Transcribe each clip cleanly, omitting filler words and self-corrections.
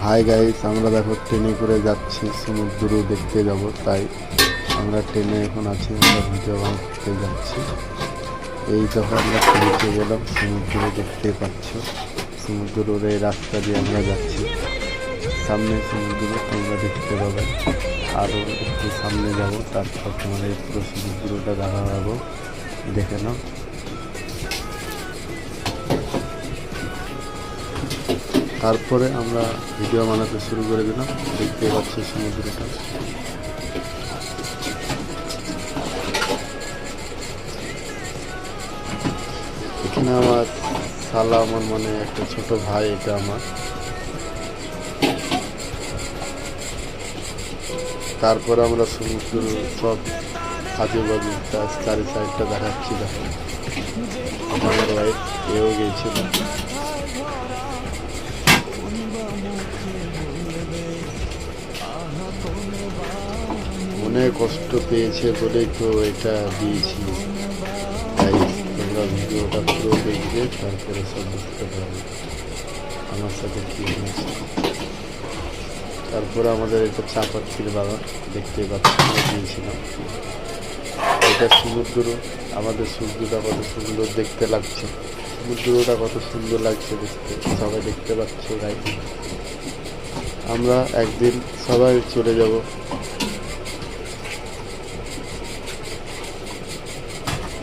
Hi guys, আমরা দেখো ট্রেনে করে যাচ্ছি, সমুদ্র দেখতে যাব। তাই আমরা ট্রেনে এখন আছি, আমরা ভিডিও বানাতে যাচ্ছি। এই দেখো আমরা পৌঁছে গেলাম, সমুদ্র দেখতে পাচ্ছ। সমুদ্রের এই রাস্তা দিয়ে আমরা যাচ্ছি, সামনে সমুদ্র তোমরা দেখতে পাবে। আরও একটু সামনে যাব, তারপর তোমাদের পুরো সমুদ্রটা দেখা পাবো, দেখে নাও। তারপরে আমরা ভিডিও বানাতে শুরু করে দিলাম, দেখতে পাচ্ছি সমুদ্রটা। এখানে আমার শালা, আমার মানে একটা ছোট ভাই, এটা আমার। তারপরে আমরা সমুদ্র সব আজুবাজু চারি সাইডটা দেখাচ্ছি। দেখো আমার ভাই এও গিয়েছিল। অনেক কষ্ট পেয়েছে বলেই তো এটা দিয়েছি। তাই তোমরা ভিডিওটা পুরো দেখবে, তারপরে সব বুঝতে পারবে আমার সাথে কী হয়েছে। তারপরে আমাদের এটা চাপাতির বাগান দেখতে পাচ্ছি, দিয়েছিলাম। এটা সমুদ্র, আমাদের সূর্যটা কত সুন্দর দেখতে লাগছে, সমুদ্রটা কত সুন্দর লাগছে দেখতে, সবাই দেখতে পাচ্ছ। তাই আমরা একদিন সবাই চলে যাব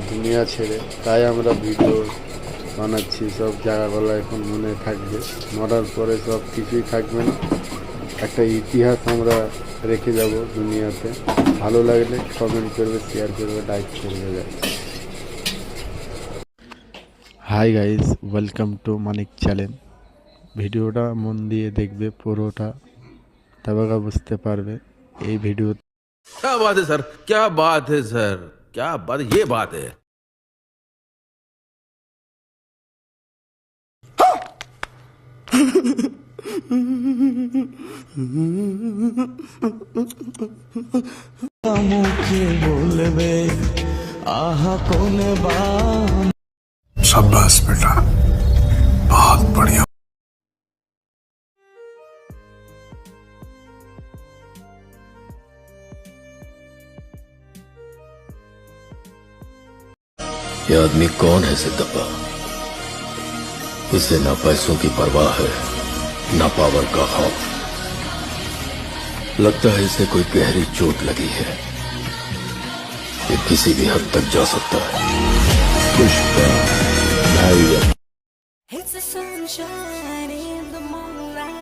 দুনিয়া ছেড়ে। তাই আমরা ভিডিও বানাচ্ছি, সব জায়গাগুলো এখন মনে থাকবে, মরার পরে সব কিছুই থাকবে না, একটা ইতিহাস আমরা রেখে যাব দুনিয়াতে। ভালো লাগলে কমেন্ট করবে, শেয়ার করবে, লাইক করবে। Hi guys, welcome to Manik channel. ভিডিওটা মন দিয়ে দেখবে পুরোটা, তবে বুঝতে পারবে এই ভিডিও। क्या बात है सर, क्या बात है सर, क्या बात, ये बात है। মুখে বলবে আহা কোনে বা। शाबाश बेटा, बहुत बढ़िया। ये आदमी कौन है सिद्धप्पा? उसे ना पैसों की परवाह है, ना पावर का खौफ। लगता है इसे कोई गहरी चोट लगी है, ये किसी भी हद तक जा सकता है। पुष्पा भाई It's the sunshine.